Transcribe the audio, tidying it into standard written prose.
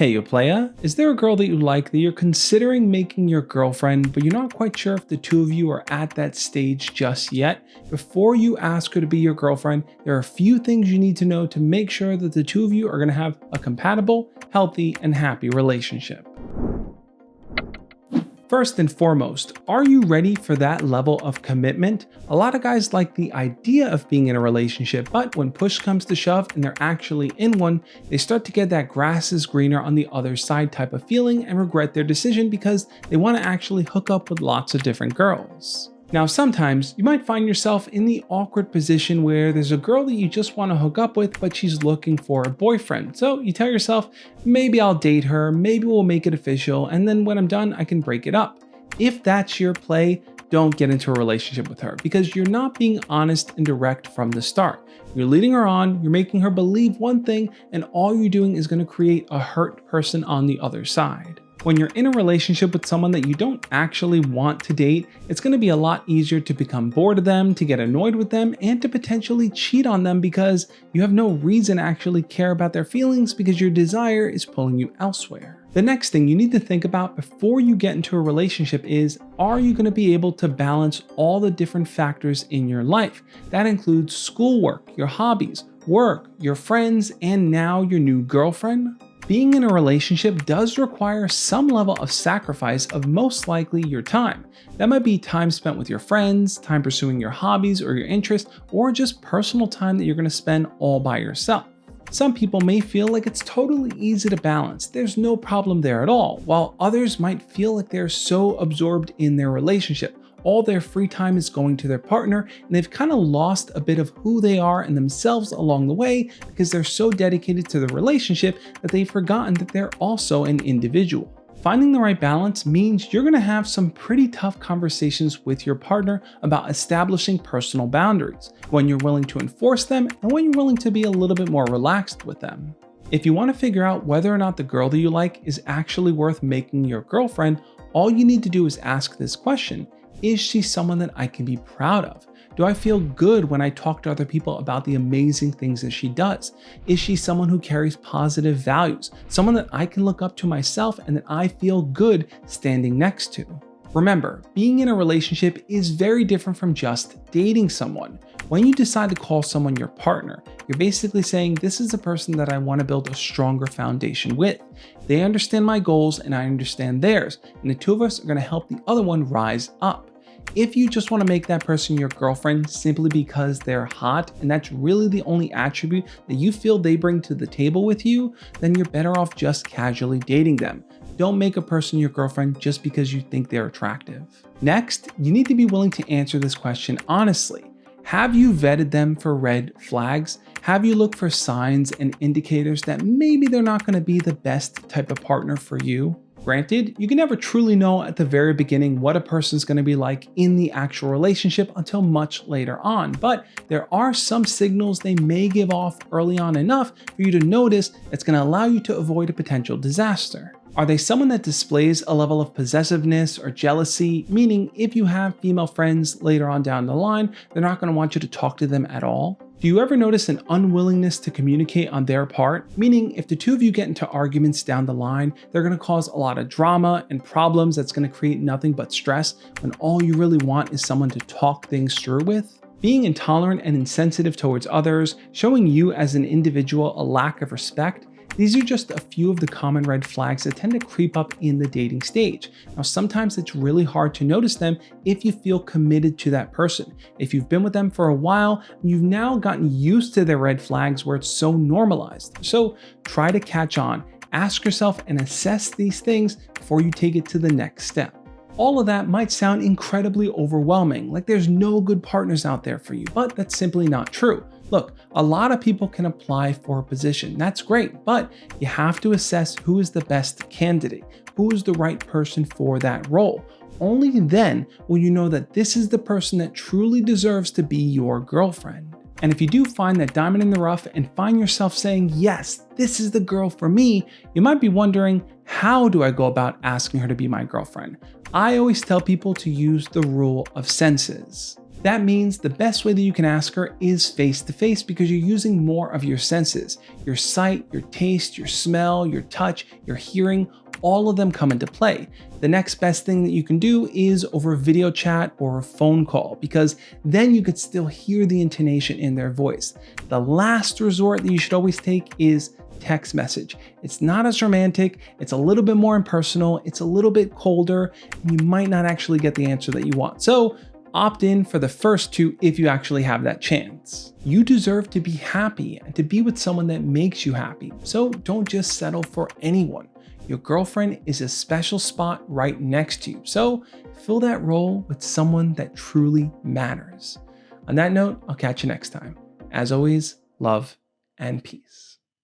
Hey, you playa, is there a girl that you like that you're considering making your girlfriend, but you're not quite sure if the two of you are at that stage just yet? Before you ask her to be your girlfriend, there are a few things you need to know to make sure that the two of you are going to have a compatible, healthy, and happy relationship. First and foremost, are you ready for that level of commitment? A lot of guys like the idea of being in a relationship, but when push comes to shove and they're actually in one, they start to get that grass is greener on the other side type of feeling and regret their decision because they want to actually hook up with lots of different girls. Now, sometimes you might find yourself in the awkward position where there's a girl that you just want to hook up with, but she's looking for a boyfriend. So you tell yourself, maybe I'll date her, maybe we'll make it official, and then when I'm done, I can break it up. If that's your play, don't get into a relationship with her because you're not being honest and direct from the start. You're leading her on, you're making her believe one thing, and all you're doing is going to create a hurt person on the other side. When you're in a relationship with someone that you don't actually want to date, it's going to be a lot easier to become bored of them, to get annoyed with them, and to potentially cheat on them because you have no reason to actually care about their feelings because your desire is pulling you elsewhere. The next thing you need to think about before you get into a relationship is, are you going to be able to balance all the different factors in your life? That includes schoolwork, your hobbies, work, your friends, and now your new girlfriend. Being in a relationship does require some level of sacrifice of most likely your time. That might be time spent with your friends, time pursuing your hobbies or your interests, or just personal time that you're going to spend all by yourself. Some people may feel like it's totally easy to balance, there's no problem there at all, while others might feel like they're so absorbed in their relationship. All their free time is going to their partner, and they've kind of lost a bit of who they are and themselves along the way because they're so dedicated to the relationship that they've forgotten that they're also an individual. Finding the right balance means you're going to have some pretty tough conversations with your partner about establishing personal boundaries, when you're willing to enforce them and when you're willing to be a little bit more relaxed with them. If you want to figure out whether or not the girl that you like is actually worth making your girlfriend, all you need to do is ask this question. Is she someone that I can be proud of? Do I feel good when I talk to other people about the amazing things that she does? Is she someone who carries positive values? Someone that I can look up to myself and that I feel good standing next to? Remember, being in a relationship is very different from just dating someone. When you decide to call someone your partner, you're basically saying, this is a person that I want to build a stronger foundation with. They understand my goals and I understand theirs, and the two of us are going to help the other one rise up. If you just want to make that person your girlfriend simply because they're hot and that's really the only attribute that you feel they bring to the table with you, then you're better off just casually dating them. Don't make a person your girlfriend just because you think they're attractive. Next, you need to be willing to answer this question honestly. Have you vetted them for red flags? Have you looked for signs and indicators that maybe they're not going to be the best type of partner for you? Granted, you can never truly know at the very beginning what a person's going to be like in the actual relationship until much later on, but there are some signals they may give off early on enough for you to notice that's going to allow you to avoid a potential disaster. Are they someone that displays a level of possessiveness or jealousy, meaning if you have female friends later on down the line, they're not going to want you to talk to them at all? Do you ever notice an unwillingness to communicate on their part? Meaning, if the two of you get into arguments down the line, they're going to cause a lot of drama and problems that's going to create nothing but stress when all you really want is someone to talk things through with? Being intolerant and insensitive towards others, showing you as an individual a lack of respect, these are just a few of the common red flags that tend to creep up in the dating stage. Now, sometimes it's really hard to notice them if you feel committed to that person. If you've been with them for a while, you've now gotten used to their red flags where it's so normalized. So try to catch on, ask yourself and assess these things before you take it to the next step. All of that might sound incredibly overwhelming, like there's no good partners out there for you, but that's simply not true. Look, a lot of people can apply for a position. That's great, but you have to assess who is the best candidate, who is the right person for that role. Only then will you know that this is the person that truly deserves to be your girlfriend. And if you do find that diamond in the rough and find yourself saying, yes, this is the girl for me, you might be wondering, how do I go about asking her to be my girlfriend? I always tell people to use the rule of senses. That means the best way that you can ask her is face to face because you're using more of your senses. Your sight, your taste, your smell, your touch, your hearing, all of them come into play. The next best thing that you can do is over video chat or a phone call because then you could still hear the intonation in their voice. The last resort that you should always take is text message. It's not as romantic, it's a little bit more impersonal, it's a little bit colder, and you might not actually get the answer that you want. So opt in for the first two if you actually have that chance. You deserve to be happy and to be with someone that makes you happy. So don't just settle for anyone. Your girlfriend is a special spot right next to you. So fill that role with someone that truly matters. On that note, I'll catch you next time. As always, love and peace.